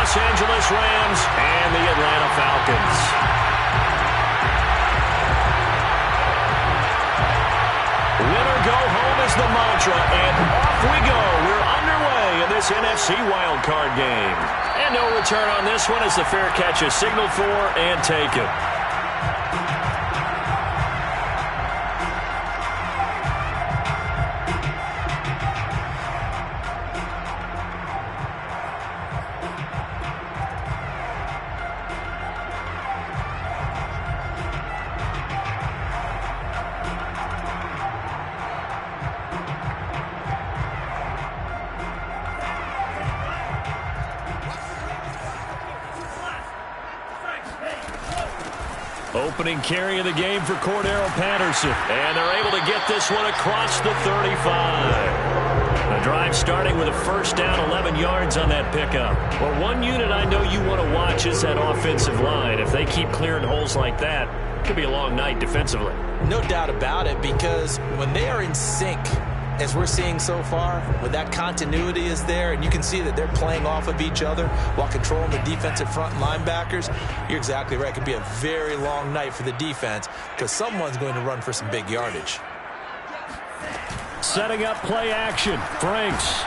Los Angeles Rams and the Atlanta Falcons. Winner go home is the mantra, and off we go. We're underway in this NFC wildcard game. And no return on this one as the fair catch is signaled for and taken. Opening carry of the game for Cordero Patterson. And they're able to get this one across the 35. The drive starting with a first down, 11 yards on that pickup. Well, one unit I know you want to watch is that offensive line. If they keep clearing holes like that, it could be a long night defensively. No doubt about it, because when they are in sync, as we're seeing so far, when that continuity is there and you can see that they're playing off of each other while controlling the defensive front linebackers, you're exactly right. It could be a very long night for the defense because someone's going to run for some big yardage. Setting up play action. Franks.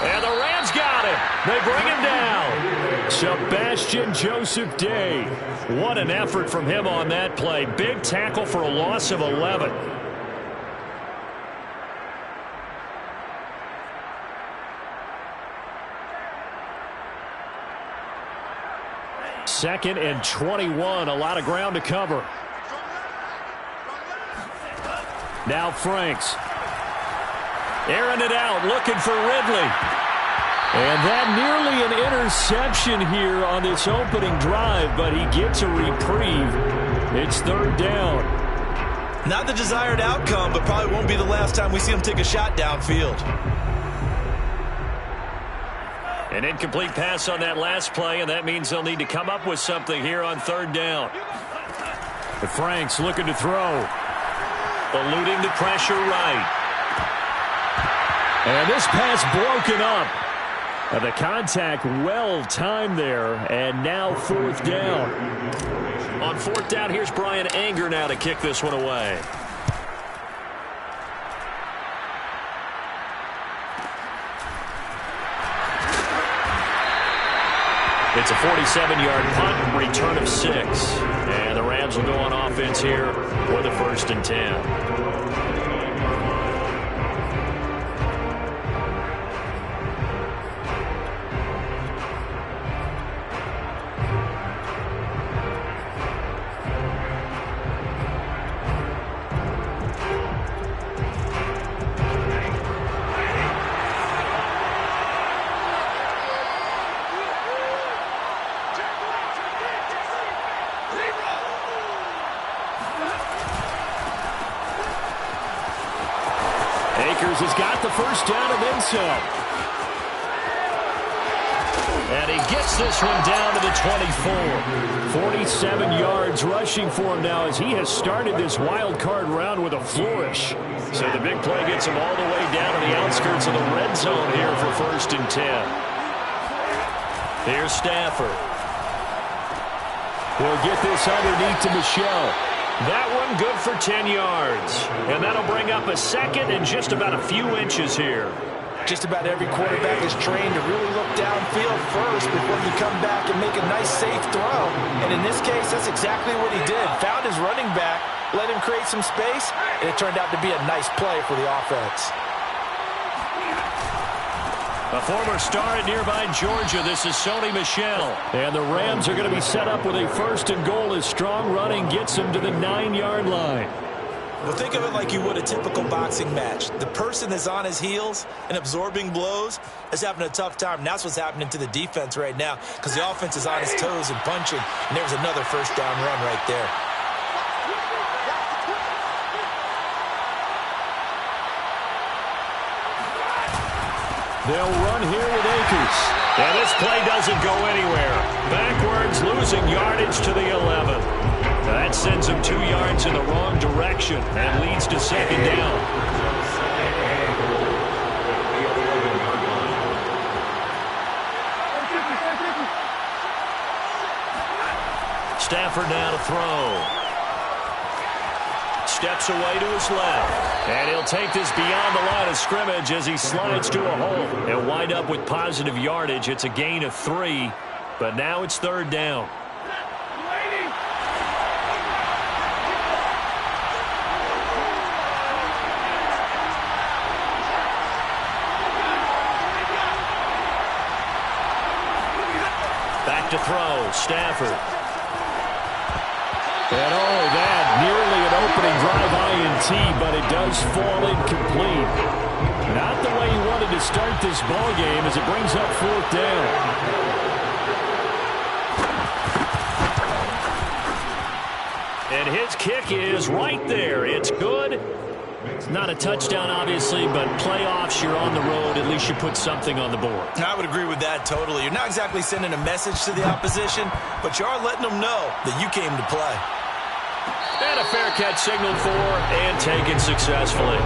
And the Rams got him. They bring him down. Sebastian Joseph Day. What an effort from him on that play. Big tackle for a loss of 11. Second and 21. A lot of ground to cover. Now Franks. Airing it out, looking for Ridley. And that nearly an interception here on this opening drive, but he gets a reprieve. It's third down. Not the desired outcome, but probably won't be the last time we see him take a shot downfield. An incomplete pass on that last play, and that means they'll need to come up with something here on third down. Franks looking to throw. Eluding the pressure right. And this pass broken up. And the contact well timed there, and now fourth down. On fourth down, here's Brian Anger now to kick this one away. It's a 47-yard punt, return of 6. And the Rams will go on offense here for the 1st and 10. Has got the first down and then some. And he gets this one down to the 24. 47 yards rushing for him now as he has started this wild card round with a flourish. So the big play gets him all the way down to the outskirts of the red zone here for 1st and 10. Here's Stafford. We'll get this underneath to Michel. That one good for 10 yards. And that'll bring up a second and just about a few inches here. Just about every quarterback is trained to really look downfield first before you come back and make a nice, safe throw. And in this case, that's exactly what he did. Found his running back, let him create some space, and it turned out to be a nice play for the offense. A former star at nearby Georgia, this is Sony Michel. And the Rams are going to be set up with a 1st and goal as strong running gets them to the 9-yard line. Well, think of it like you would a typical boxing match. The person that's on his heels and absorbing blows is having a tough time. And that's what's happening to the defense right now because the offense is on his toes and punching. And there's another first down run right there. They'll run here with Akers. And this play doesn't go anywhere. Backwards, losing yardage to the 11. That sends him 2 yards in the wrong direction and leads to 2nd down. Stafford now to throw. Steps away to his left. And he'll take this beyond the line of scrimmage as he slides to a hole. They'll wind up with positive yardage. It's a gain of 3, but now it's third down. Back to throw, Stafford. And that nearly an opening drive INT, but it does fall incomplete. Not the way he wanted to start this ball game as it brings up fourth down. And his kick is right there. It's good. It's not a touchdown, obviously, but playoffs, you're on the road. At least you put something on the board. I would agree with that totally. You're not exactly sending a message to the opposition, but you are letting them know that you came to play. And a fair catch signaled for and taken successfully.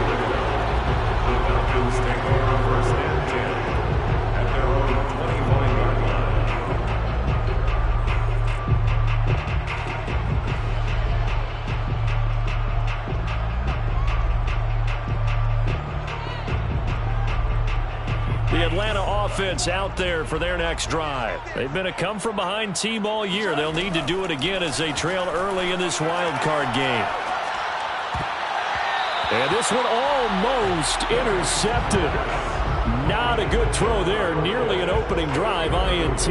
The Atlanta offense out there for their next drive. They've been a come-from-behind team all year. They'll need to do it again as they trail early in this wild card game. And this one almost intercepted. Not a good throw there. Nearly an opening drive INT.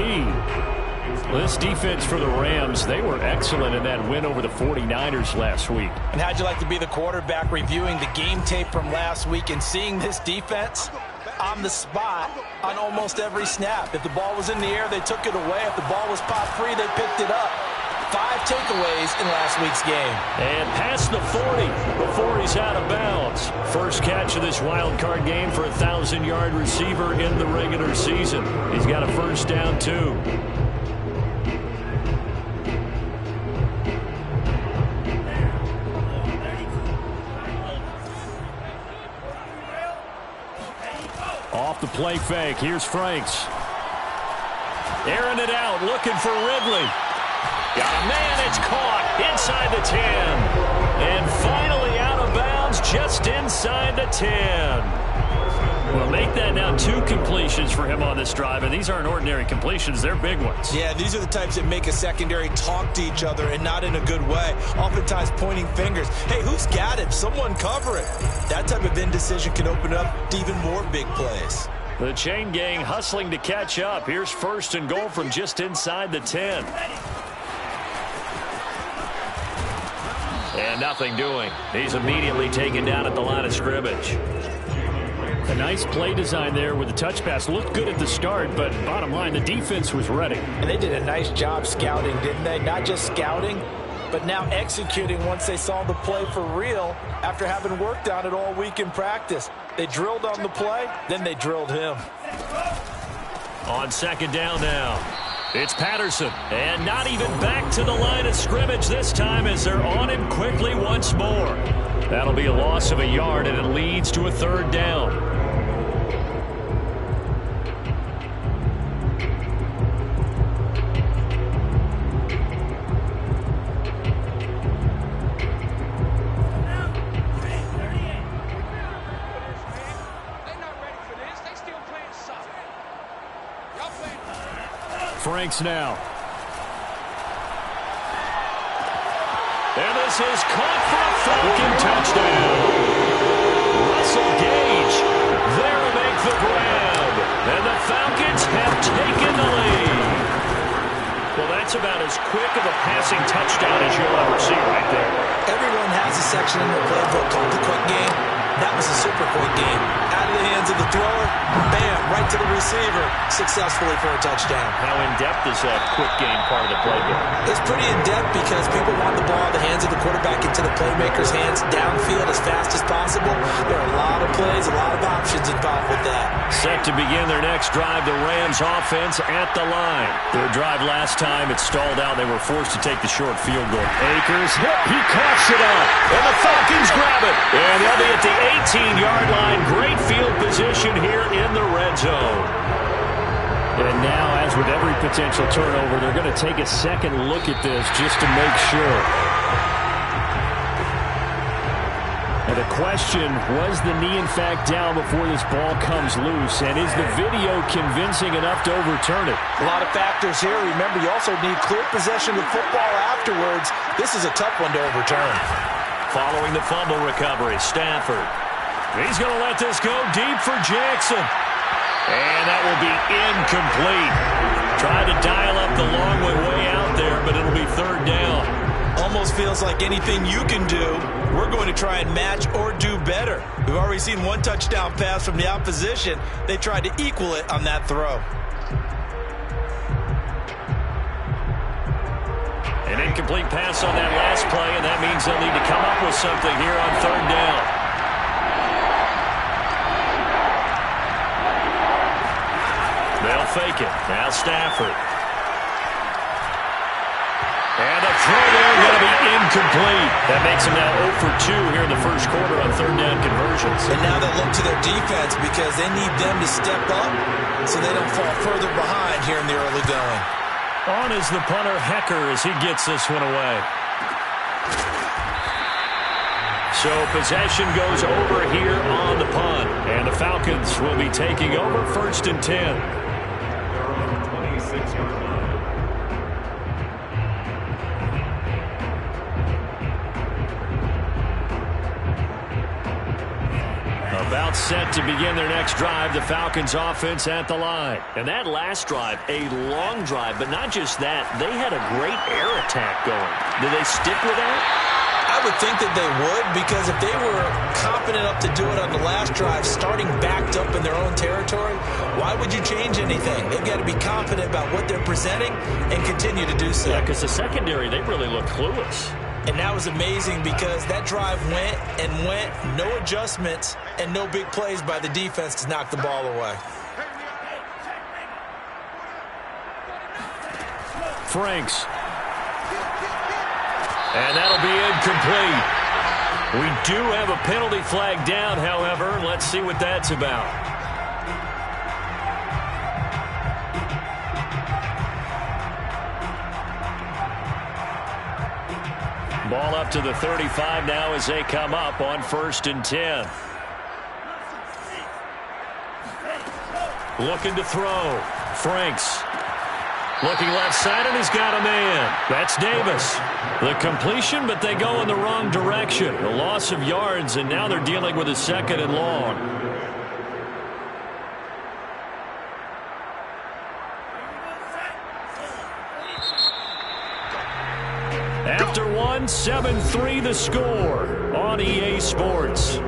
This defense for the Rams, they were excellent in that win over the 49ers last week. And how'd you like to be the quarterback reviewing the game tape from last week and seeing this defense on the spot on almost every snap? If the ball was in the air, they took it away. If the ball was popped free, they picked it up. 5 takeaways in last week's game. And past the 40 before he's out of bounds. First catch of this wild card game for a 1,000-yard receiver in the regular season. He's got a first down, too. Off the play fake. Here's Franks. Airing it out, looking for Ridley. Got a man, it's caught inside the 10. And finally out of bounds just inside the 10. Well, make that now 2 completions for him on this drive, and these aren't ordinary completions. They're big ones. Yeah, these are the types that make a secondary talk to each other and not in a good way. Oftentimes pointing fingers. Hey, who's got it? Someone cover it. That type of indecision can open up to even more big plays. The chain gang hustling to catch up. Here's first and goal from just inside the 10. And nothing doing. He's immediately taken down at the line of scrimmage. A nice play design there with the touch pass. Looked good at the start, but bottom line, the defense was ready. And they did a nice job scouting, didn't they? Not just scouting, but now executing once they saw the play for real after having worked on it all week in practice. They drilled on the play, then they drilled him. On second down now. It's Patterson, and not even back to the line of scrimmage this time as they're on him quickly once more. That'll be a loss of a yard, and it leads to a third down. Franks now. And this is caught for a Falcon touchdown. Russell Gage there to make the grab. And the Falcons have taken the lead. Well, that's about as quick of a passing touchdown as you'll ever see right there. Everyone has a section in their playbook called the quick game. That was a super quick game. Out of the hands of the thrower, bam, right to the receiver, successfully for a touchdown. How in-depth is that quick game part of the playbook? It's pretty in-depth because people want the ball in the hands of the quarterback into the playmaker's hands downfield as fast as possible. There are a lot of plays, a lot of options involved with that. Set to begin their next drive, the Rams offense at the line. Their drive last time, it stalled out. They were forced to take the short field goal. Akers, he coughs it up, and the Falcons grab it. And they'll be at the 18-yard line. Great field position here in the red zone. And now, as with every potential turnover, they're going to take a second look at this just to make sure. And the question, was the knee in fact down before this ball comes loose? And is the video convincing enough to overturn it? A lot of factors here. Remember, you also need clear possession of the football afterwards. This is a tough one to overturn. Following the fumble recovery, Stafford. He's going to let this go deep for Jackson. And that will be incomplete. Tried to dial up the long way out there, but it'll be third down. Almost feels like anything you can do, we're going to try and match or do better. We've already seen one touchdown pass from the opposition. They tried to equal it on that throw. An incomplete pass on that last play, and that means they'll need to come up with something here on third down. They'll fake it. Now Stafford. And a throw there going to be incomplete. That makes them now 0 for 2 here in the first quarter on third down conversions. And now they'll look to their defense because they need them to step up so they don't fall further behind here in the early going. On is the punter, Hecker, as he gets this one away. So possession goes over here on the punt. And the Falcons will be taking over first and 10. About set to begin their next drive, the Falcons offense at the line. And that last drive, a long drive, but not just that. They had a great air attack going. Did they stick with that? I would think that they would, because if they were confident enough to do it on the last drive, starting backed up in their own territory, why would you change anything? They've got to be confident about what they're presenting and continue to do so. Yeah, because the secondary, they really look clueless. And that was amazing because that drive went and went, no adjustments and no big plays by the defense to knock the ball away. Franks. And that'll be incomplete. We do have a penalty flag down, however. Let's see what that's about. Ball up to the 35 now as they come up on first and 10. Looking to throw. Franks. Looking left side, and he's got a man. That's Davis. The completion, but they go in the wrong direction. A loss of yards, and now they're dealing with a second and long. After one, 7-3 the score on EA Sports.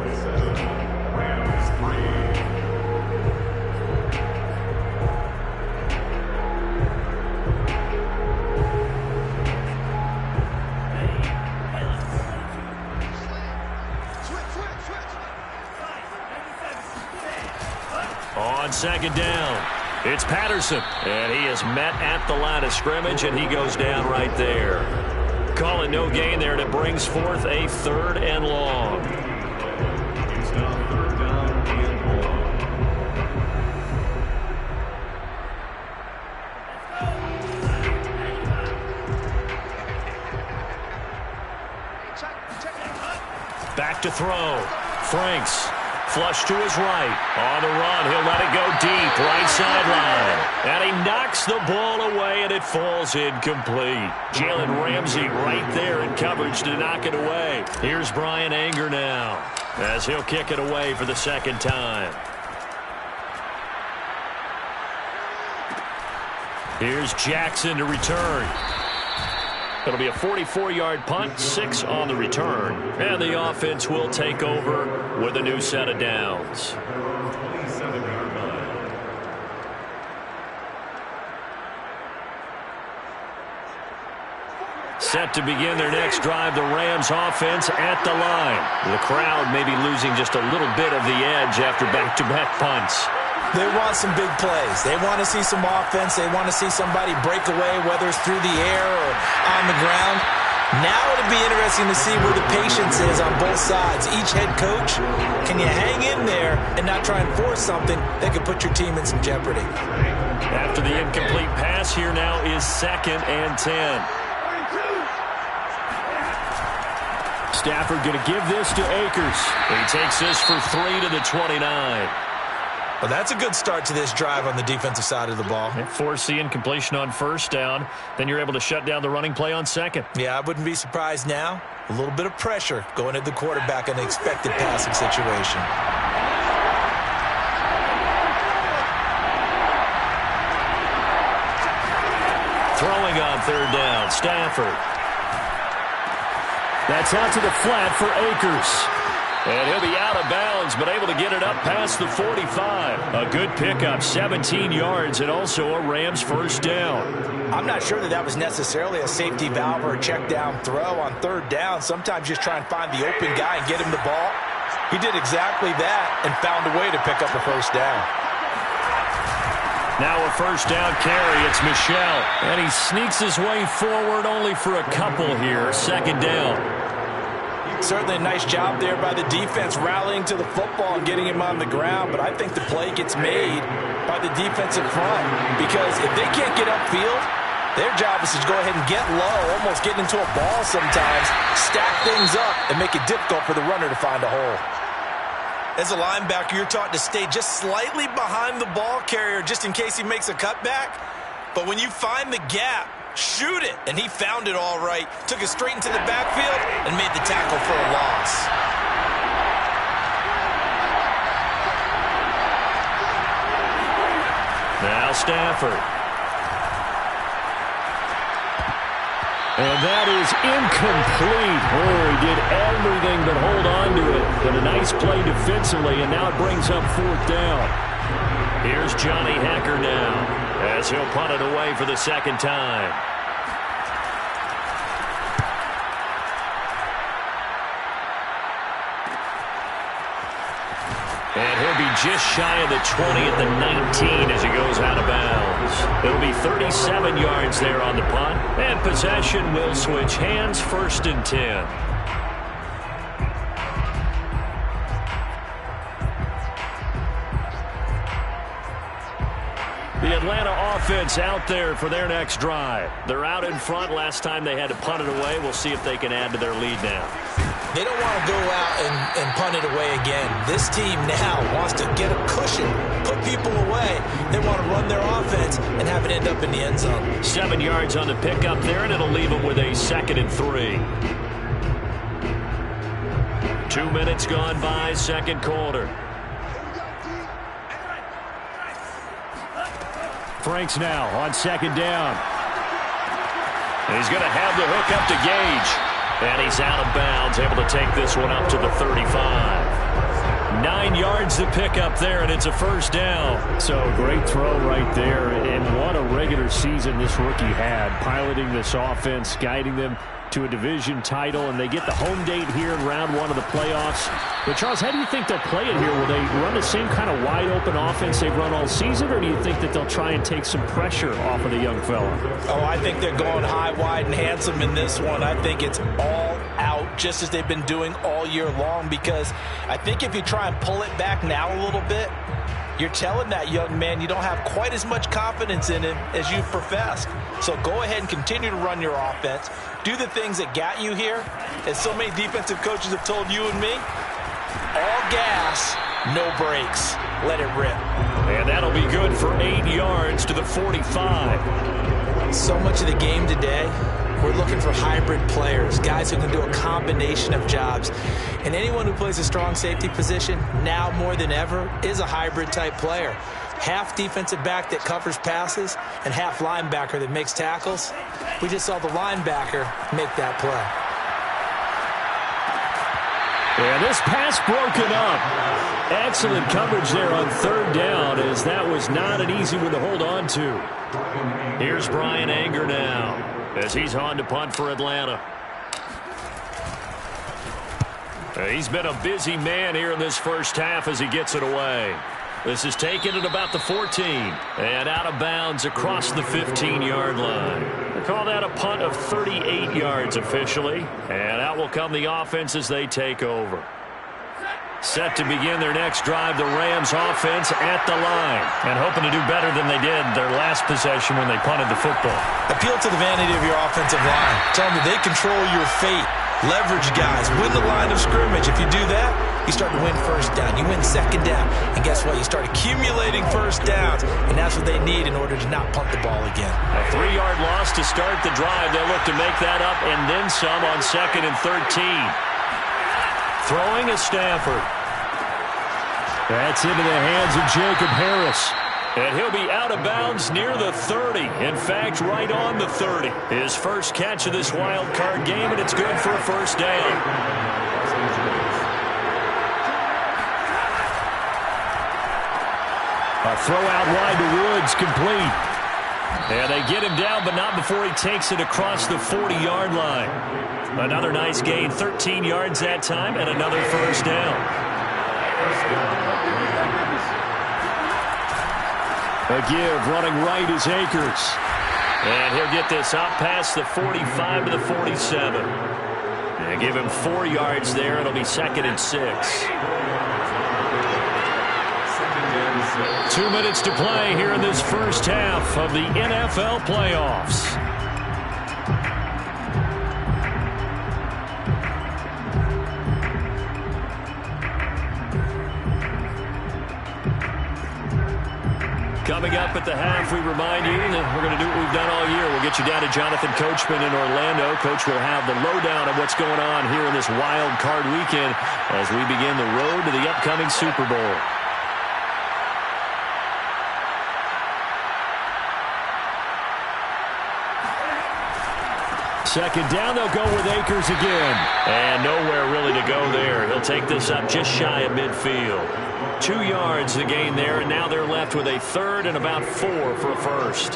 On second down, it's Patterson, and he is met at the line of scrimmage, and he goes down right there. Call it no gain there, and it brings forth a third and long. Back to throw. Franks. Flush to his right. On the run, he'll let it go deep. Right sideline. And he knocks the ball away, and it falls incomplete. Jalen Ramsey right there in coverage to knock it away. Here's Brian Anger now, as he'll kick it away for the second time. Here's Jackson to return. It'll be a 44-yard punt, 6 on the return. And the offense will take over with a new set of downs. Set to begin their next drive, the Rams offense at the line. The crowd may be losing just a little bit of the edge after back-to-back punts. They want some big plays. They want to see some offense. They want to see somebody break away, whether it's through the air or on the ground. Now it'll be interesting to see where the patience is on both sides. Each head coach, can you hang in there and not try and force something that could put your team in some jeopardy? After the incomplete pass, here now is 2nd and 10. Stafford going to give this to Akers. He takes this for 3 to the 29. Well, that's a good start to this drive on the defensive side of the ball. Force the incompletion on 1st down. Then you're able to shut down the running play on 2nd. Yeah, I wouldn't be surprised now. A little bit of pressure going at the quarterback in an expected passing situation. Throwing on 3rd down, Stafford. That's out to the flat for Akers. And he'll be out of bounds, but able to get it up past the 45. A good pickup, 17 yards, and also a Rams 1st down. I'm not sure that was necessarily a safety valve or a check down throw on 3rd down. Sometimes just try and find the open guy and get him the ball. He did exactly that and found a way to pick up a 1st down. Now a 1st down carry. It's Michel. And he sneaks his way forward only for a couple here. 2nd down. Certainly a nice job there by the defense rallying to the football and getting him on the ground, but I think the play gets made by the defensive front because if they can't get upfield, their job is to go ahead and get low, almost get into a ball sometimes, stack things up, and make it difficult for the runner to find a hole. As a linebacker, you're taught to stay just slightly behind the ball carrier just in case he makes a cutback, but when you find the gap, shoot it, and he found it all right. Took it straight into the backfield and made the tackle for a loss. Now Stafford. And that is incomplete. Oh, he did everything but hold on to it. But a nice play defensively, and now it brings up 4th down. Here's Johnny Hekker now, as he'll punt it away for the 2nd time. And he'll be just shy of the 20 at the 19 as he goes out of bounds. It'll be 37 yards there on the punt, and possession will switch hands. 1st and 10. The Atlanta offense out there for their next drive. They're out in front. Last time they had to punt it away. We'll see if they can add to their lead now. They don't want to go out and punt it away again. This team now wants to get a cushion, put people away. They want to run their offense and have it end up in the end zone. 7 yards on the pickup there, and it'll leave them with a 2nd and 3. 2 minutes gone by, 2nd quarter. Franks now on 2nd down. And he's going to have the hook up to Gage. And he's out of bounds, able to take this one up to the 35. 9 yards to pick up there, and it's a 1st down. So great throw right there. And what a regular season this rookie had, piloting this offense, guiding them to a division title, and they get the home date here in round 1 of the playoffs. But, Charles, how do you think they'll play it here? Will they run the same kind of wide-open offense they've run all season, or do you think that they'll try and take some pressure off of the young fella? Oh, I think they're going high, wide, and handsome in this one. I think it's all out, just as they've been doing all year long, because I think if you try and pull it back now a little bit, you're telling that young man you don't have quite as much confidence in him as you've professed. So go ahead and continue to run your offense. Do the things that got you here. As so many defensive coaches have told you and me, all gas, no brakes. Let it rip. And that'll be good for 8 yards to the 45. So much of the game today, we're looking for hybrid players, guys who can do a combination of jobs. And anyone who plays a strong safety position, now more than ever, is a hybrid type player. Half defensive back that covers passes and half linebacker that makes tackles. We just saw the linebacker make that play. And this pass broken up. Excellent coverage there on 3rd down, as that was not an easy one to hold on to. Here's Brian Anger now, as he's on to punt for Atlanta. He's been a busy man here in this 1st half as he gets it away. This is taken at about the 14. And out of bounds across the 15-yard line. They call that a punt of 38 yards officially. And out will come the offense as they take over. Set to begin their next drive, the Rams offense at the line. And hoping to do better than they did their last possession when they punted the football. Appeal to the vanity of your offensive line. Tell them that they control your fate. Leverage guys. Win the line of scrimmage. If you do that, you start to win first down. You win second down. And guess what? You start accumulating first downs. And that's what they need in order to not punt the ball again. A 3-yard loss to start the drive. They'll look to make that up and then some on 2nd and 13. Throwing is Stafford. That's into the hands of Jacob Harris. And he'll be out of bounds near the 30. In fact, right on the 30. His first catch of this wild card game, and it's good for a first down. A throw out wide to Woods, complete. And they get him down, but not before he takes it across the 40-yard line. Another nice gain, 13 yards that time, and another first down. A give running right is Akers. And he'll get this out past the 45 to the 47. And give him 4 yards there. It'll be 2nd and 6. 2 minutes to play here in this first half of the NFL playoffs. Coming up at the half, we remind you that we're going to do what we've done all year. We'll get you down to Jonathan Coachman in Orlando. Coach will have the lowdown of what's going on here in this wild card weekend as we begin the road to the upcoming Super Bowl. Second down, they'll go with Akers again. And nowhere really to go there. He'll take this up just shy of midfield. 2 yards the gain there, and now they're left with a 3rd and about 4 for a first.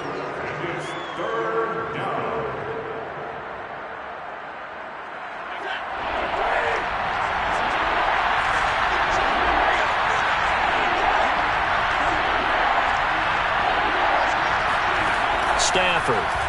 Stafford.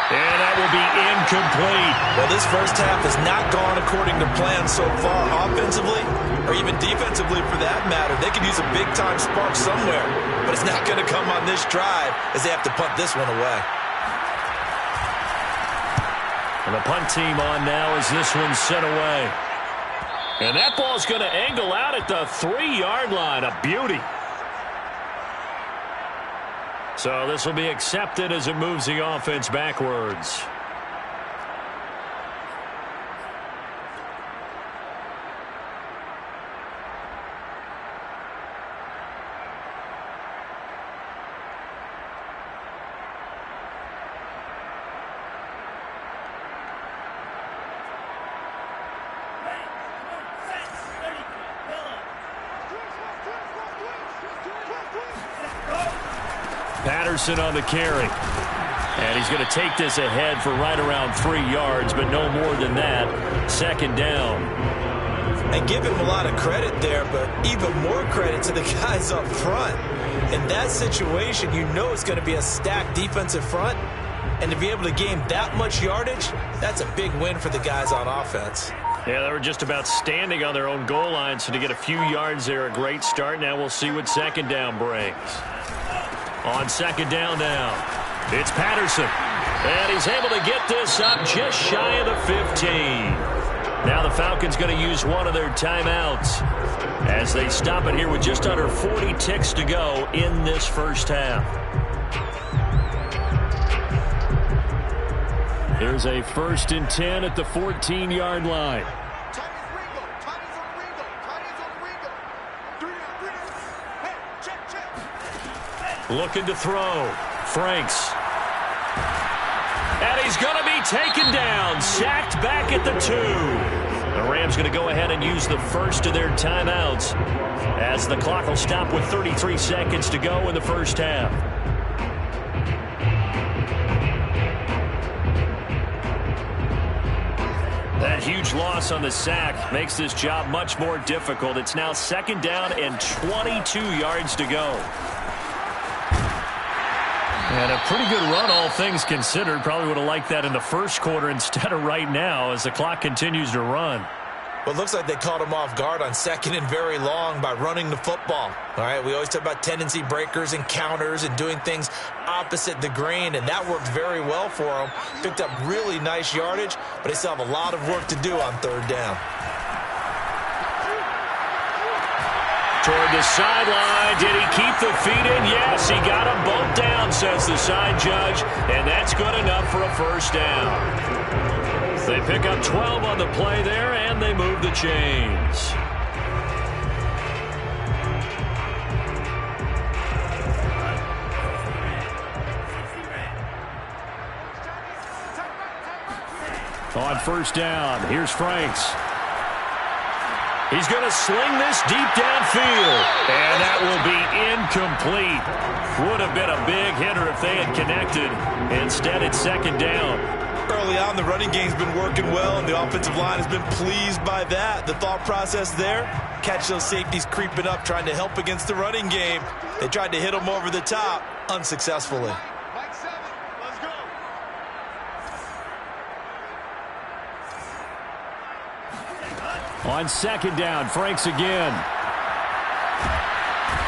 And that will be incomplete. Well, this first half has not gone according to plan so far offensively or even defensively for that matter. They could use a big-time spark somewhere, but it's not going to come on this drive as they have to punt this one away. And the punt team on now as this one's sent away. And that ball's going to angle out at the 3-yard line. A beauty. So this will be accepted as it moves the offense backwards. Patterson on the carry. And he's going to take this ahead for right around 3 yards, but no more than that. 2nd down. And give him a lot of credit there, but even more credit to the guys up front. In that situation, you know it's going to be a stacked defensive front. And to be able to gain that much yardage, that's a big win for the guys on offense. Yeah, they were just about standing on their own goal line, so to get a few yards there, a great start. Now we'll see what 2nd down brings. On 2nd down now, it's Patterson. And he's able to get this up just shy of the 15. Now the Falcons going to use one of their timeouts as they stop it here with just under 40 ticks to go in this first half. Here's a 1st and 10 at the 14-yard line. Looking to throw. Franks. And he's going to be taken down. Sacked back at the 2. The Rams going to go ahead and use the first of their timeouts as the clock will stop with 33 seconds to go in the first half. That huge loss on the sack makes this job much more difficult. It's now 2nd down and 22 yards to go. And a pretty good run, all things considered. Probably would have liked that in the first quarter instead of right now as the clock continues to run. Well, it looks like they caught him off guard on 2nd and very long by running the football. All right, we always talk about tendency breakers and counters and doing things opposite the grain, and that worked very well for him. Picked up really nice yardage, but they still have a lot of work to do on 3rd down. Toward the sideline. Did he keep the feet in? Yes, he got them both down, says the side judge, and that's good enough for a 1st down. They pick up 12 on the play there, and they move the chains. On 1st down, here's Franks. He's going to sling this deep downfield, and that will be incomplete. Would have been a big hitter if they had connected. Instead, it's 2nd down. Early on, the running game's been working well, and the offensive line has been pleased by that. The thought process there, catch those safeties creeping up, trying to help against the running game. They tried to hit them over the top, unsuccessfully. On 2nd down, Franks again.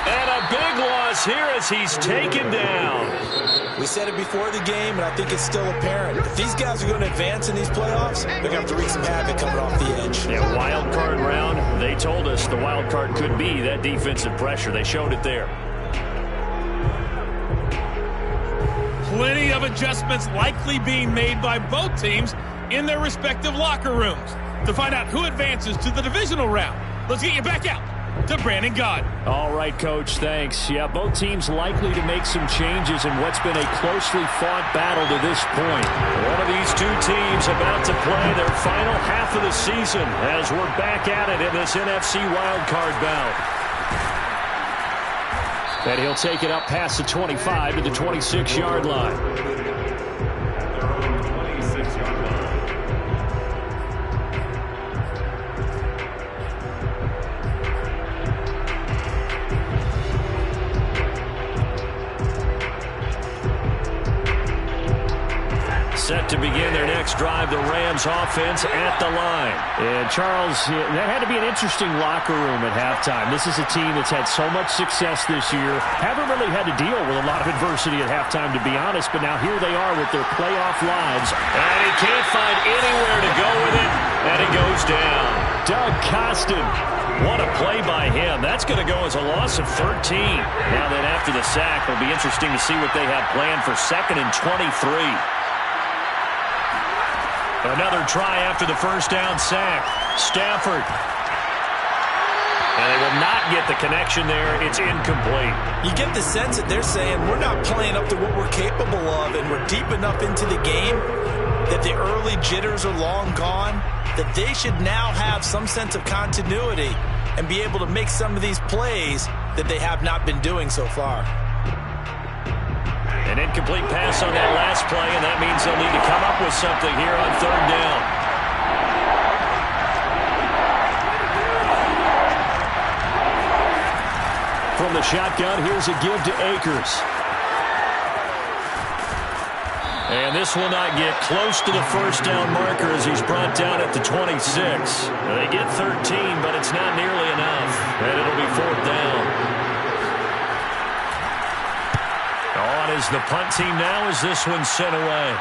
And a big loss here as he's taken down. We said it before the game, and I think it's still apparent. If these guys are going to advance in these playoffs, they're going to have to wreak some havoc coming off the edge. Yeah, wild card round. They told us the wild card could be that defensive pressure. They showed it there. Plenty of adjustments likely being made by both teams in their respective locker rooms. To find out who advances to the divisional round, let's get you back out to Brandon Gaudin. All right, Coach, thanks. Yeah, both teams likely to make some changes in what's been a closely fought battle to this point. One of these two teams about to play their final half of the season as we're back at it in this NFC wildcard bout. And he'll take it up past the 25 to the 26-yard line. Set to begin their next drive, the Rams offense at the line. And Charles, that had to be an interesting locker room at halftime. This is a team that's had so much success this year. Haven't really had to deal with a lot of adversity at halftime, to be honest, but now here they are with their playoff lives. And he can't find anywhere to go with it, and it goes down. Doug Costin. What a play by him. That's going to go as a loss of 13. Now then after the sack, it'll be interesting to see what they have planned for 2nd and 23. Another try after the 1st down sack. Stafford. And they will not get the connection there. It's incomplete. You get the sense that they're saying we're not playing up to what we're capable of, and we're deep enough into the game that the early jitters are long gone, that they should now have some sense of continuity and be able to make some of these plays that they have not been doing so far. An incomplete pass on that last play, and that means they'll need to come up with something here on 3rd down. From the shotgun, here's a give to Akers. And this will not get close to the 1st down marker as he's brought down at the 26. They get 13, but it's not nearly enough. And it'll be 4th down. On is the punt team now as this one's sent away.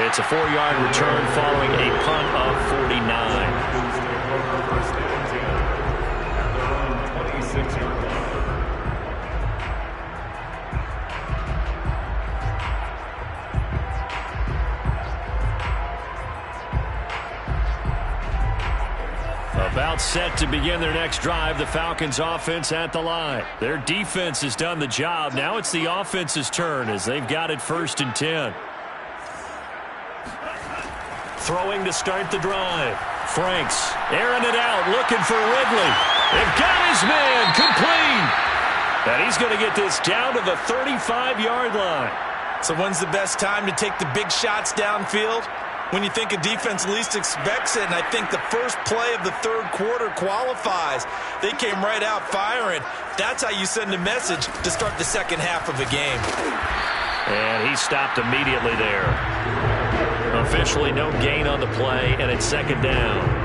It's a 4-yard return following a punt of 49. About set to begin their next drive, the Falcons offense at the line. Their defense has done the job. Now it's the offense's turn as they've got it 1st and 10. Throwing to start the drive. Franks airing it out, looking for Ridley. They've got his man complete. And he's going to get this down to the 35-yard line. So when's the best time to take the big shots downfield? When you think a defense least expects it, and I think the first play of the third quarter qualifies. They came right out firing. That's how you send a message to start the second half of a game. And he stopped immediately there. Officially no gain on the play, and it's second down.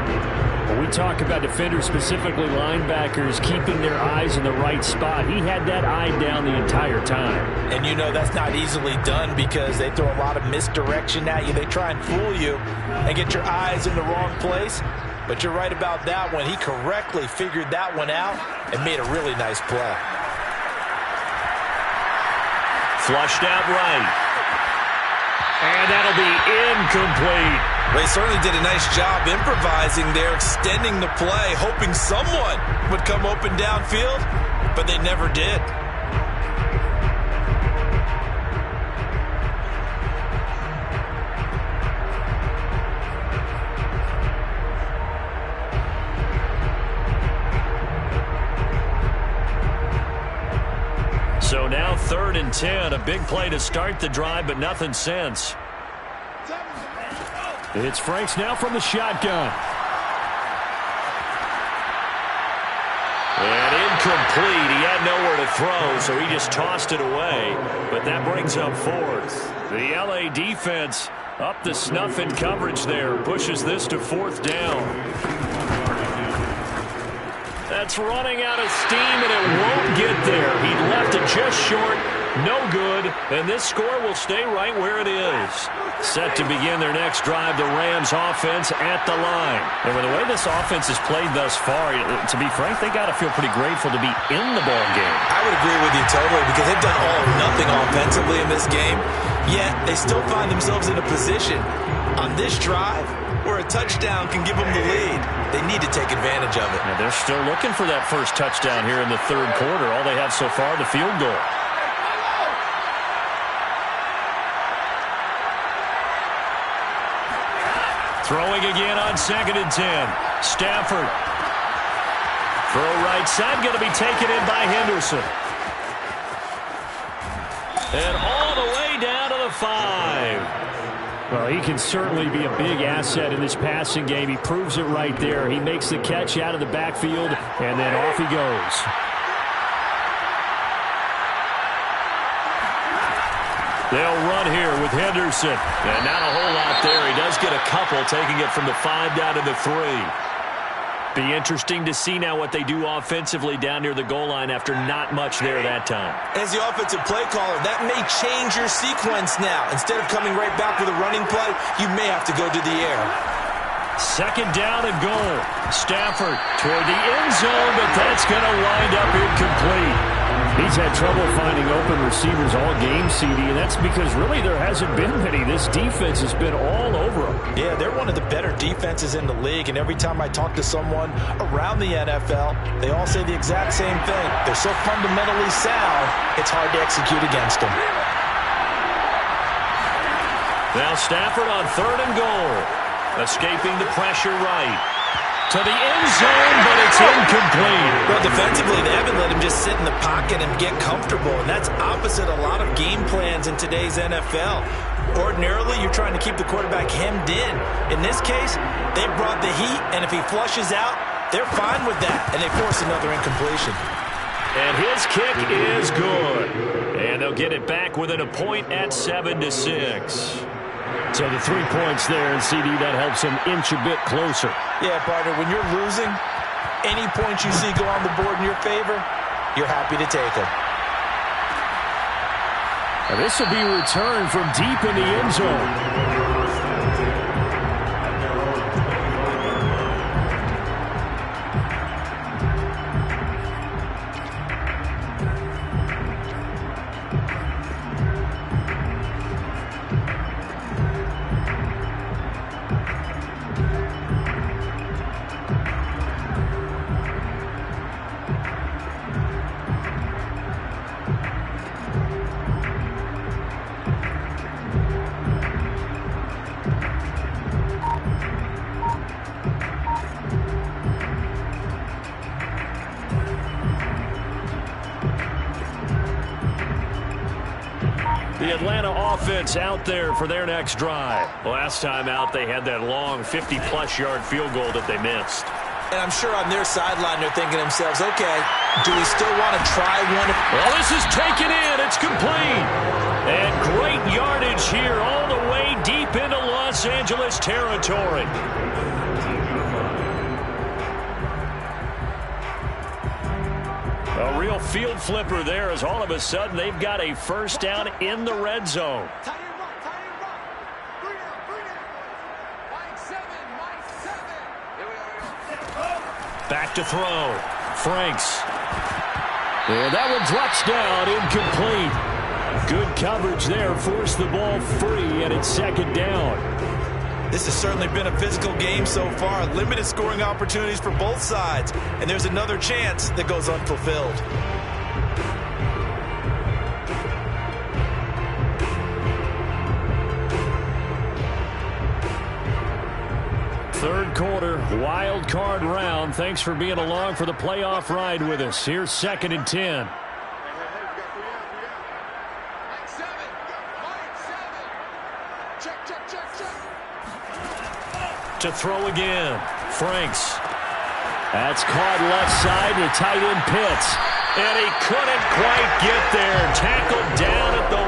When we talk about defenders, specifically linebackers, keeping their eyes in the right spot, he had that eye down the entire time. And you know that's not easily done because they throw a lot of misdirection at you. They try and fool you and get your eyes in the wrong place. But you're right about that one. He correctly figured that one out and made a really nice play. Flushed out right. And that'll be incomplete. They certainly did a nice job improvising there, extending the play, hoping someone would come open downfield, but they never did. So now 3rd and 10, a big play to start the drive, but nothing since. It's Franks now from the shotgun. And incomplete. He had nowhere to throw, so he just tossed it away. But that brings up 4th. The LA defense up the snuff in coverage there. Pushes this to 4th down. That's running out of steam, and it won't get there. He left it just short. No good. And this score will stay right where it is. Set to begin their next drive, the Rams offense at the line. And with the way this offense has played thus far, to be frank, they got to feel pretty grateful to be in the ball game. I would agree with you totally because they've done all or nothing offensively in this game, yet they still find themselves in a position on this drive where a touchdown can give them the lead. They need to take advantage of it. And they're still looking for that first touchdown here in the 3rd quarter. All they have so far, the field goal. Throwing again on 2nd and 10. Stafford. Throw right side, going to be taken in by Henderson. And all the way down to the 5. Well, he can certainly be a big asset in this passing game. He proves it right there. He makes the catch out of the backfield, and then off he goes. They'll run here with Henderson. And not a whole lot there. He does get a couple, taking it from the 5 down to the 3. Be interesting to see now what they do offensively down near the goal line after not much there that time. As the offensive play caller, that may change your sequence now. Instead of coming right back with a running play, you may have to go to the air. 2nd down and goal. Stafford toward the end zone, but that's going to wind up incomplete. He's had trouble finding open receivers all game, CD, and that's because really there hasn't been many. This defense has been all over them. Yeah, they're one of the better defenses in the league, and every time I talk to someone around the NFL, they all say the exact same thing. They're so fundamentally sound, it's hard to execute against them. Now Stafford on 3rd and goal. Escaping the pressure right. To the end zone, but it's incomplete. Well, defensively, they haven't let him just sit in the pocket and get comfortable, and that's opposite a lot of game plans in today's NFL. Ordinarily, you're trying to keep the quarterback hemmed in. In this case, they brought the heat, and if he flushes out, they're fine with that, and they force another incompletion. And his kick is good. And they'll get it back within a point at 7-6. So the 3 points there, and CD, that helps them inch a bit closer. Yeah, partner, when you're losing, any points you see go on the board in your favor, you're happy to take them. And this will be returned from deep in the end zone. The Atlanta offense out there for their next drive. Last time out, they had that long 50-plus yard field goal that they missed. And I'm sure on their sideline they're thinking to themselves, okay, do we still want to try one? Well, this is taken in. It's complete. And great yardage here all the way deep into Los Angeles territory. A real field flipper there as all of a sudden they've got a first down in the red zone. Back to throw. Franks. And that one drops down, incomplete. Good coverage there, forced the ball free, and it's second down. This has certainly been a physical game so far. Limited scoring opportunities for both sides. And there's another chance that goes unfulfilled. Third quarter, wild card round. Thanks for being along for the playoff ride with us. Here's 2nd and 10. To throw again. Franks. That's caught left side to tight end Pitts. And he couldn't quite get there. Tackled down at the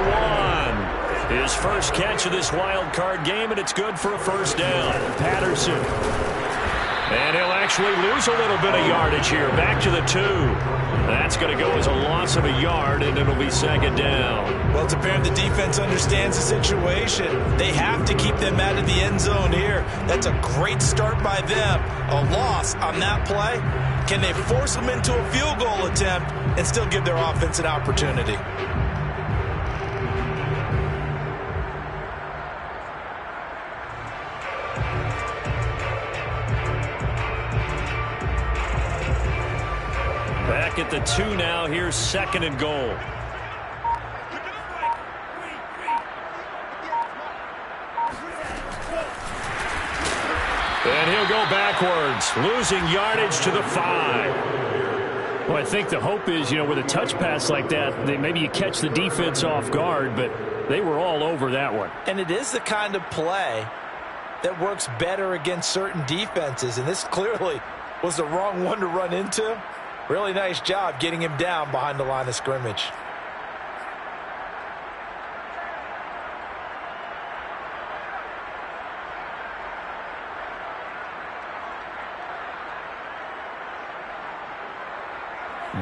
1. His first catch of this wild card game, and it's good for a first down. Patterson. And he'll actually lose a little bit of yardage here. Back to the 2. That's going to go as a loss of a yard, and it'll be second down. Well, it's apparent the defense understands the situation. They have to keep them out of the end zone here. That's a great start by them. A loss on that play. Can they force them into a field goal attempt and still give their offense an opportunity? Back at the 2 now. Here's 2nd and goal. And he'll go backwards, losing yardage to the 5. Well, I think the hope is, with a touch pass like that, maybe you catch the defense off guard, but they were all over that one. And it is the kind of play that works better against certain defenses, and this clearly was the wrong one to run into. Really nice job getting him down behind the line of scrimmage.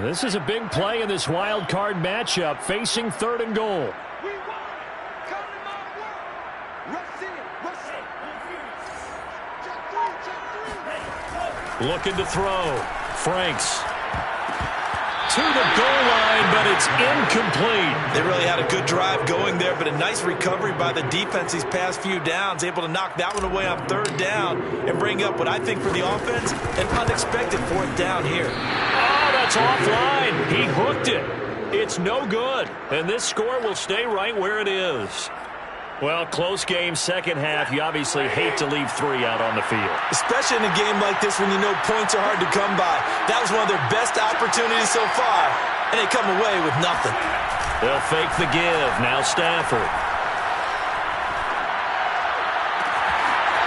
This is a big play in this wild card matchup, facing 3rd and goal. Looking to throw. Franks. To the goal line, but it's incomplete. They really had a good drive going there, but a nice recovery by the defense these past few downs, able to knock that one away on 3rd down and bring up what I think for the offense, an unexpected 4th down here. Oh, that's offline. He hooked it. It's no good, and this score will stay right where it is. Well, close game, second half. You obviously hate to leave 3 out on the field. Especially in a game like this when you know points are hard to come by. That was one of their best opportunities so far, and they come away with nothing. They'll fake the give. Now Stafford.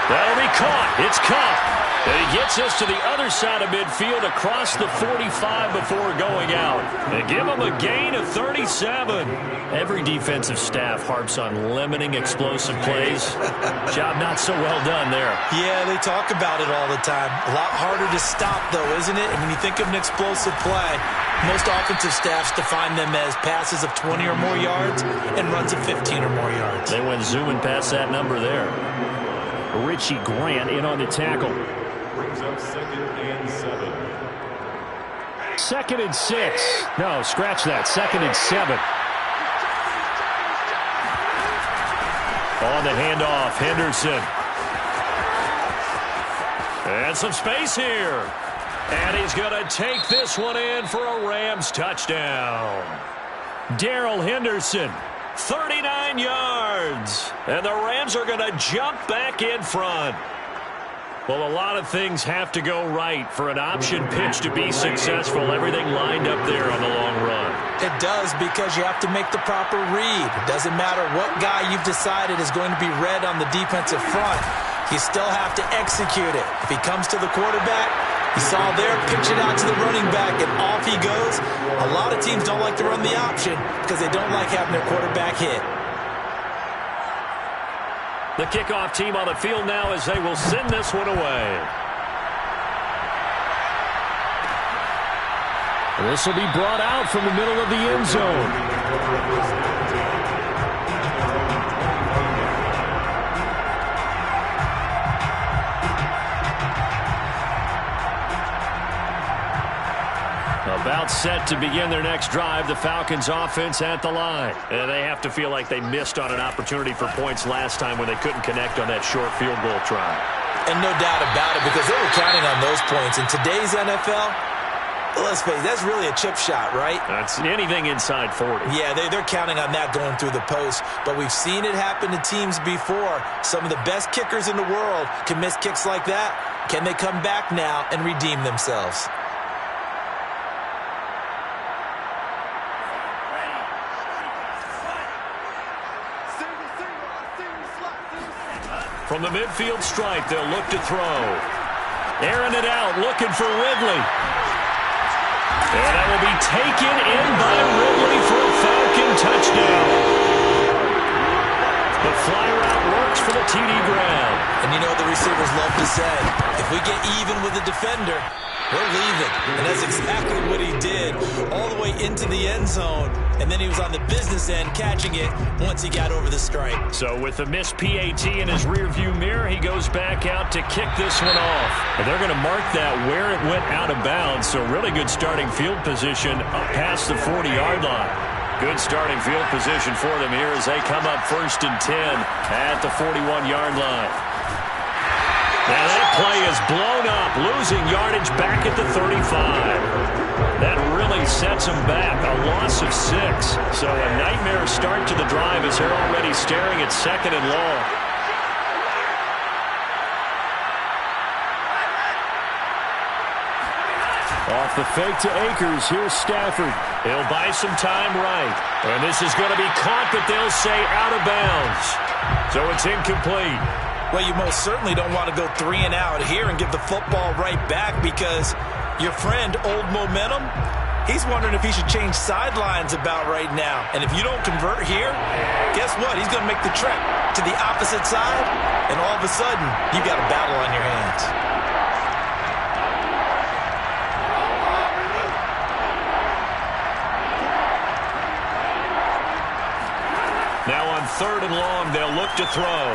That'll be caught. It's caught. And he gets us to the other side of midfield across the 45 before going out. They give him a gain of 37. Every defensive staff harps on limiting explosive plays. Job not so well done there. Yeah, they talk about it all the time. A lot harder to stop, though, isn't it? And when you think of an explosive play, most offensive staffs define them as passes of 20 or more yards and runs of 15 or more yards. They went zooming past that number there. Richie Grant in on the tackle. Brings up 2nd and 7. 2nd and 6. No, scratch that. 2nd and 7. On the handoff, Henderson. And some space here. And he's going to take this one in for a Rams touchdown. Darrell Henderson, 39 yards. And the Rams are going to jump back in front. Well, a lot of things have to go right for an option pitch to be successful. Everything lined up there on the long run. It does, because you have to make the proper read. It doesn't matter what guy you've decided is going to be read on the defensive front. You still have to execute it. If he comes to the quarterback, you saw there, pitch it out to the running back, and off he goes. A lot of teams don't like to run the option because they don't like having their quarterback hit. The kickoff team on the field now as they will send this one away. This will be brought out from the middle of the end zone. About set to begin their next drive, the Falcons offense at the line. And they have to feel like they missed on an opportunity for points last time when they couldn't connect on that short field goal try. And no doubt about it, because they were counting on those points. In today's NFL, let's face it, that's really a chip shot, right? That's anything inside 40. Yeah, they're counting on that going through the post. But we've seen it happen to teams before. Some of the best kickers in the world can miss kicks like that. Can they come back now and redeem themselves? From the midfield stripe, they'll look to throw. Airing it out, looking for Ridley. And that will be taken in by Ridley for a Falcon touchdown. The fly route works for the TD grab. And you know the receivers love to say, if we get even with the defender, we're leaving. And that's exactly what he did, all the way into the end zone. And then he was on the business end catching it once he got over the stripe. So with the missed PAT in his rearview mirror, he goes back out to kick this one off. And they're going to mark that where it went out of bounds. So really good starting field position up past the 40-yard line. Good starting field position for them here as they come up 1st and 10 at the 41-yard line. Now that play is blown up, losing yardage back at the 35. That really sets them back, a loss of 6. So a nightmare start to the drive as they're already staring at 2nd and long. Off the fake to Akers, here's Stafford. He'll buy some time right. And this is going to be caught, but they'll say out of bounds. So it's incomplete. Well, you most certainly don't want to go 3 and out here and give the football right back, because your friend, Old Momentum, he's wondering if he should change sidelines about right now. And if you don't convert here, guess what? He's going to make the trek to the opposite side, and all of a sudden, you've got a battle on your hands. Now on 3rd and long, they'll look to throw.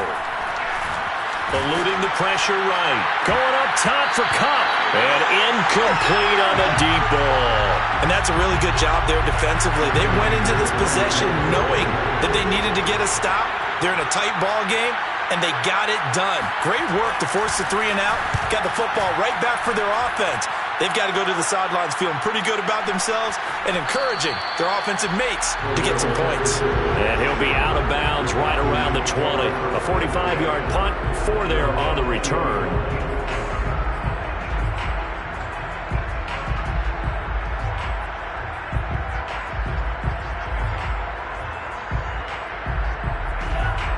Eluding the pressure right. Going up top for Kupp. And incomplete on the deep ball. And that's a really good job there defensively. They went into this possession knowing that they needed to get a stop. They're in a tight ball game, and they got it done. Great work to force the 3 and out. Got the football right back for their offense. They've got to go to the sidelines feeling pretty good about themselves and encouraging their offensive mates to get some points. And he'll be out of bounds right around the 20. A 45-yard punt, 4 there on the return.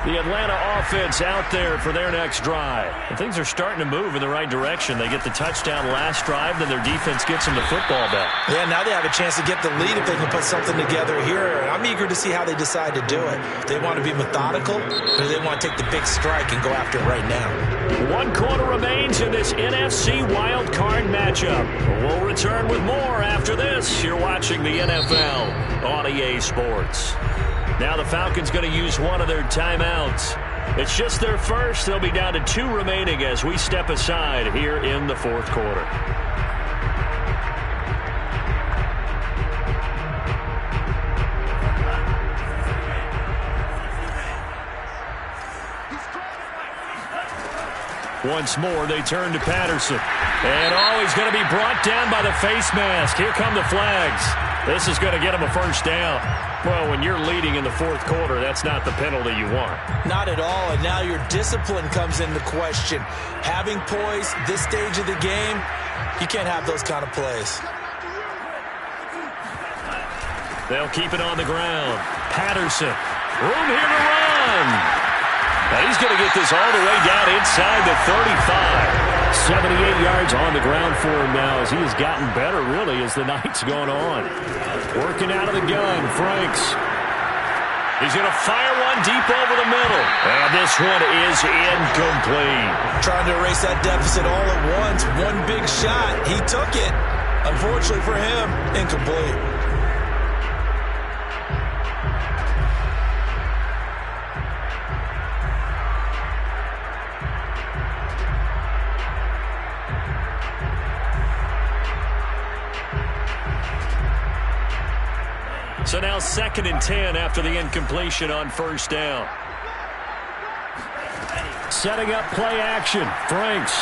The Atlanta offense out there for their next drive. And things are starting to move in the right direction. They get the touchdown last drive, then their defense gets them the football back. Yeah, now they have a chance to get the lead if they can put something together here. I'm eager to see how they decide to do it. If they want to be methodical, or they want to take the big strike and go after it right now. 1 quarter remains in this NFC Wild Card matchup. We'll return with more after this. You're watching the NFL on EA Sports. Now the Falcons going to use one of their timeouts. It's just their first. They'll be down to 2 remaining as we step aside here in the 4th quarter. Once more, they turn to Patterson. And he's going to be brought down by the face mask. Here come the flags. This is going to get him a first down. Well, when you're leading in the 4th quarter, that's not the penalty you want. Not at all, and now your discipline comes into question. Having poise this stage of the game, you can't have those kind of plays. They'll keep it on the ground. Patterson. Room here to run. And he's going to get this all the way down inside the 35. 78 yards on the ground for him now as he has gotten better, really, as the night's going on. Working out of the gun, Franks. He's going to fire one deep over the middle. And this one is incomplete. Trying to erase that deficit all at once. One big shot. He took it. Unfortunately for him, incomplete. So now 2nd and 10 after the incompletion on first down. Setting up play action. Franks.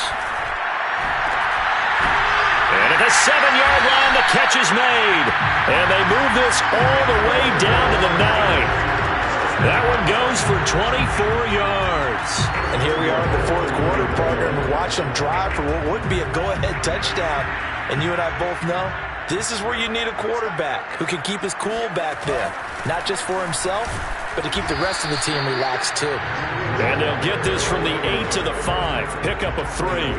And at the 7-yard line, the catch is made. And they move this all the way down to the 9. That one goes for 24 yards. And here we are in the 4th quarter, partner, and we watch them drive for what would be a go-ahead touchdown. And you and I both know this is where you need a quarterback who can keep his cool back there. Not just for himself, but to keep the rest of the team relaxed too. And they'll get this from the 8 to the 5. Pickup of 3.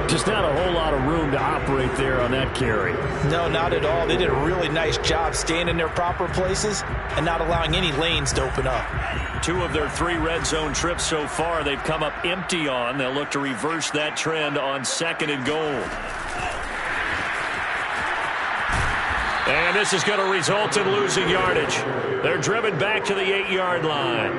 Just not a whole lot of room to operate there on that carry. No, not at all. They did a really nice job staying in their proper places and not allowing any lanes to open up. 2 of their 3 red zone trips so far they've come up empty on. They'll look to reverse that trend on 2nd and goal. And this is going to result in losing yardage. They're driven back to the 8-yard line.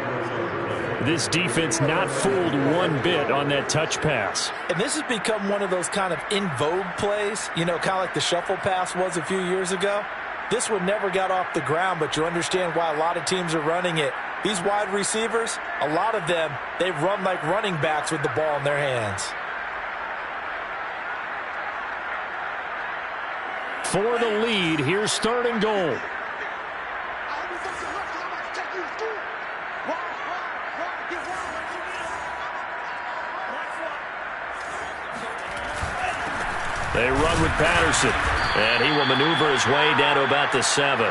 This defense not fooled one bit on that touch pass. And this has become one of those kind of in vogue plays, you know, kind of like the shuffle pass was a few years ago. This one never got off the ground, but you understand why a lot of teams are running it. These wide receivers, a lot of them, they run like running backs with the ball in their hands. For the lead, here's 3rd and goal. They run with Patterson, and he will maneuver his way down to about the 7.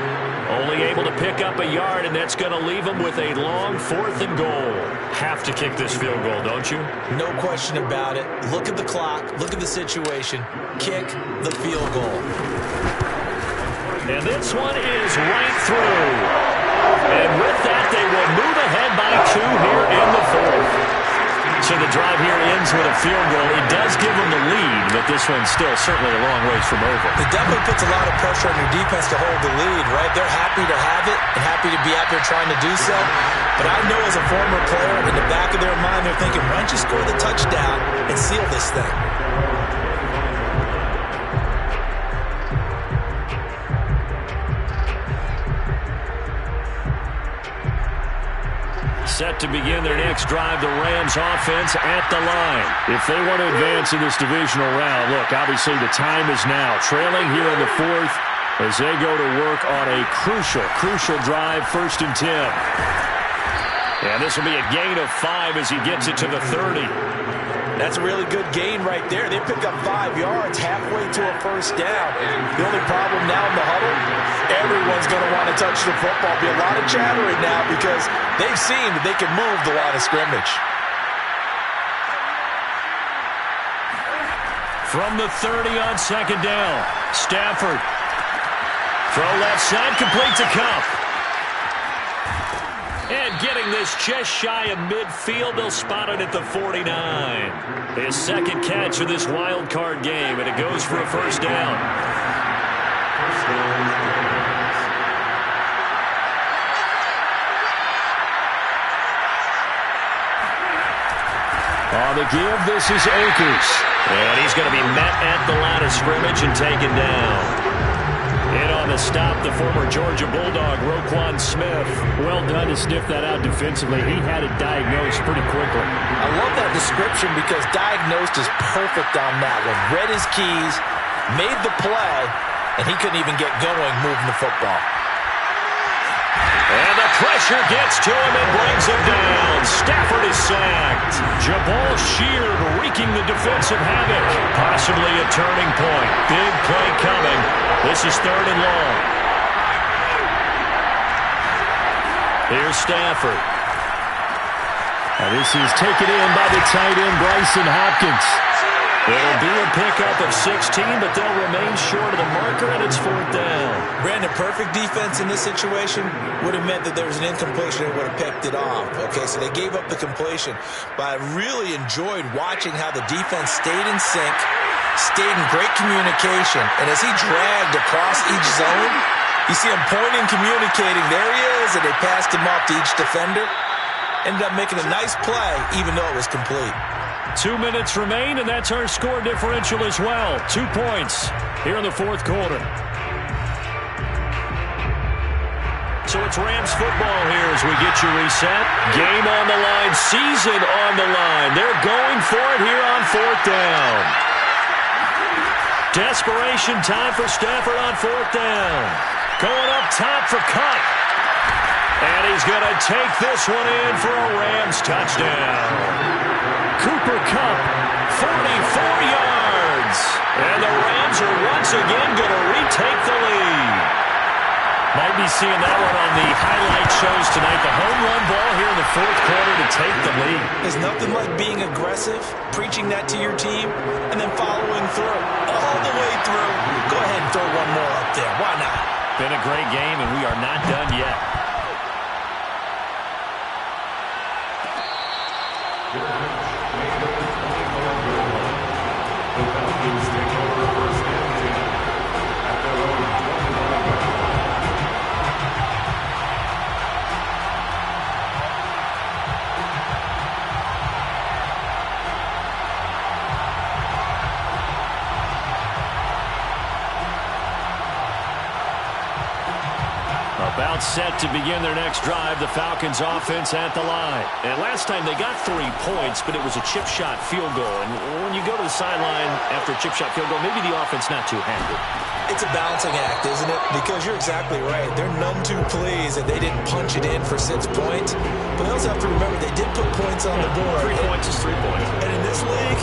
Only able to pick up a yard, and that's going to leave him with a long 4th and goal. Have to kick this field goal, don't you? No question about it. Look at the clock. Look at the situation. Kick the field goal. And this one is right through. And with that, they will move ahead by 2 here in the 4th. So the drive here ends with a field goal. It does give them the lead, but this one's still certainly a long ways from over. It definitely puts a lot of pressure on your defense to hold the lead, right? They're happy to have it and happy to be out there trying to do so. But I know as a former player, in the back of their mind, they're thinking, why don't you score the touchdown and seal this thing? Set to begin their next drive, the Rams offense at the line. If they want to advance in this divisional round, look, obviously the time is now. Trailing here in the 4th as they go to work on a crucial drive, 1st and 10. And this will be a gain of 5 as he gets it to the 30. That's a really good gain right there. They pick up 5 yards halfway to a 1st down. The only problem now in the huddle, everyone's going to want to touch the football. Be a lot of chattering now because they've seen that they can move the line of scrimmage. From the 30 on 2nd down, Stafford. Throw left side, complete to Kupp. And getting this just shy of midfield, they'll spot it at the 49. His 2nd catch of this wild card game, and it goes for a 1st down. On the give, this is Akers. And he's going to be met at the line of scrimmage and taken down. In on the stop, the former Georgia Bulldog, Roquan Smith. Well done to sniff that out defensively. He had it diagnosed pretty quickly. I love that description because diagnosed is perfect on that one. Read his keys, made the play, and he couldn't even get going moving the football. And the pressure gets to him and brings him down. Stafford is sacked. Jabal Sheard wreaking the defensive havoc. Possibly a turning point. Big play coming. This is 3rd and long. Here's Stafford. Now this is taken in by the tight end, Bryson Hopkins. It'll be a pickup of 16, but they'll remain short of the marker, and it's 4th down. Brandon, perfect defense in this situation would have meant that there was an incompletion and would have picked it off. Okay, so they gave up the completion. But I really enjoyed watching how the defense stayed in sync, stayed in great communication, and as he dragged across each zone, you see him pointing, communicating. There he is, and they passed him off to each defender. Ended up making a nice play, even though it was complete. 2 minutes remain, and that's our score differential as well. 2 points here in the 4th quarter. So it's Rams football here as we get you reset. Game on the line, season on the line. They're going for it here on 4th down. Desperation time for Stafford on 4th down. Going up top for Kupp. And he's going to take this one in for a Rams touchdown. Cooper Kupp, 44 yards. And the Rams are once again going to retake the lead. Might be seeing that one on the highlight shows tonight. The home run ball here in the 4th quarter to take the lead. There's nothing like being aggressive, preaching that to your team, and then following through all the way through. Go ahead and throw one more up there. Why not? Been a great game, and we are not done yet. About set to begin their next drive, the Falcons offense at the line. And last time they got 3 points, but it was a chip shot field goal. And when you go to the sideline after a chip shot field goal, maybe the offense not too happy. It's a balancing act, isn't it? Because you're exactly right. They're none too pleased that they didn't punch it in for 6 points. But they also have to remember they did put points on the board. 3 points is 3 points. And in this league,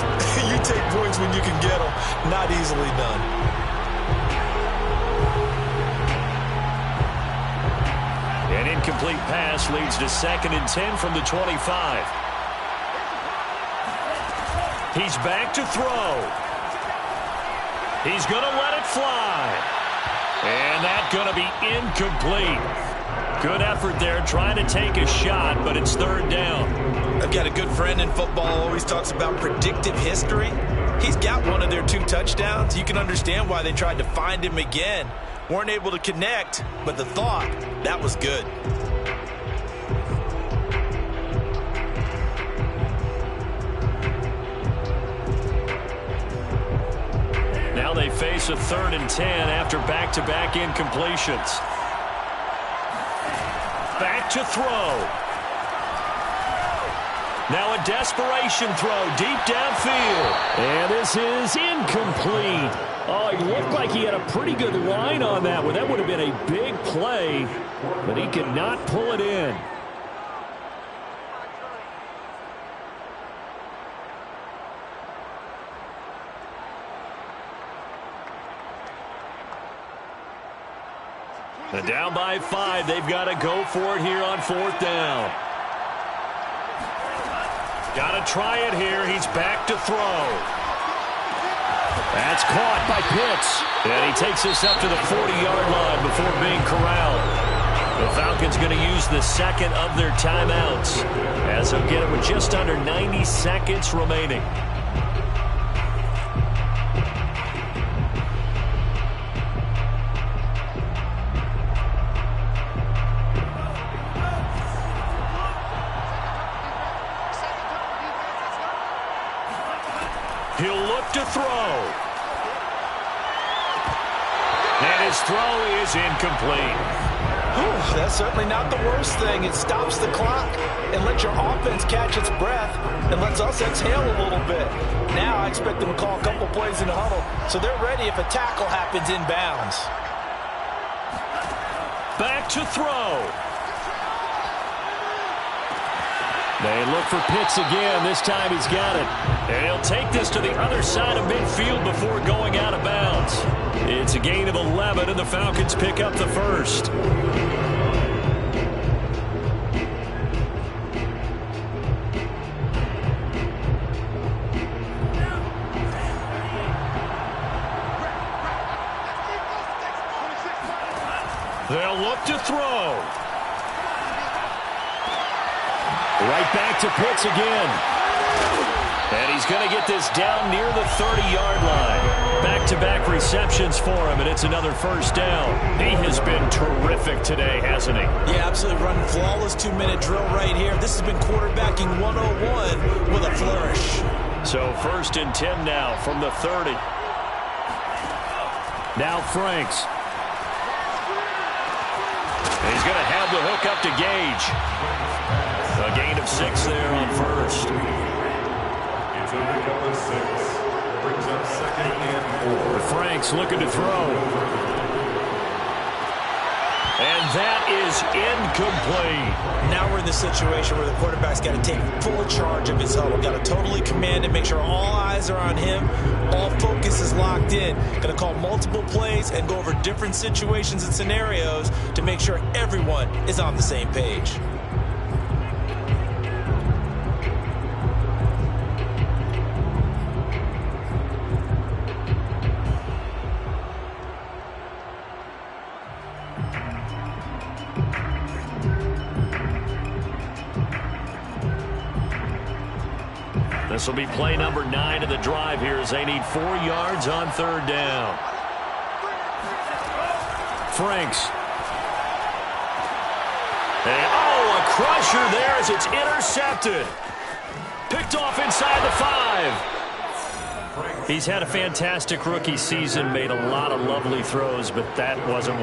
you take points when you can get them. Not easily done. An incomplete pass leads to 2nd and 10 from the 25. He's back to throw. He's going to let it fly. And that's going to be incomplete. Good effort there trying to take a shot, but it's 3rd down. I've got a good friend in football, always talks about predictive history. He's got one of their 2 touchdowns. You can understand why they tried to find him again. Weren't able to connect, but the thought, that was good. Now they face a 3rd and 10 after back-to-back incompletions. Back to throw. Now a desperation throw deep downfield. And this is incomplete. Oh, he looked like he had a pretty good line on that one. That would have been a big play, but he could not pull it in. And down by 5, they've got to go for it here on 4th down. Got to try it here. He's back to throw. That's caught by Pitts. And he takes this up to the 40-yard line before being corralled. The Falcons going to use the 2nd of their timeouts as they'll get it with just under 90 seconds remaining. He'll look to throw. And his throw is incomplete. Whew, that's certainly not the worst thing. It stops the clock and lets your offense catch its breath and lets us exhale a little bit. Now I expect them to call a couple plays in the huddle so they're ready if a tackle happens inbounds. Back to throw. They look for Pitts again. This time he's got it. And he'll take this to the other side of midfield before going out of bounds. It's a gain of 11, and the Falcons pick up the 1st. look to throw. Right back to Pitts again. And he's going to get this down near the 30-yard line. Back-to-back receptions for him, and it's another first down. He has been terrific today, hasn't he? Yeah, absolutely. Running flawless 2-minute drill right here. This has been quarterbacking 101 with a flourish. So 1st and 10 now from the 30. Now Franks. And he's going to have the hook up to Gage. A gain of 6 there on first. It's a pickup of 6. Brings up 2nd and 4. Franks looking to throw. And that is incomplete. Now we're in the situation where the quarterback's got to take full charge of his huddle. Got to totally command it, make sure all eyes are on him. All focus is locked in. Going to call multiple plays and go over different situations and scenarios to make sure everyone is on the same page. This will be play number 9 of the drive here as they need 4 yards on 3rd down. Franks. And, a crusher there as it's intercepted. Picked off inside the 5. He's had a fantastic rookie season, made a lot of lovely throws, but that wasn't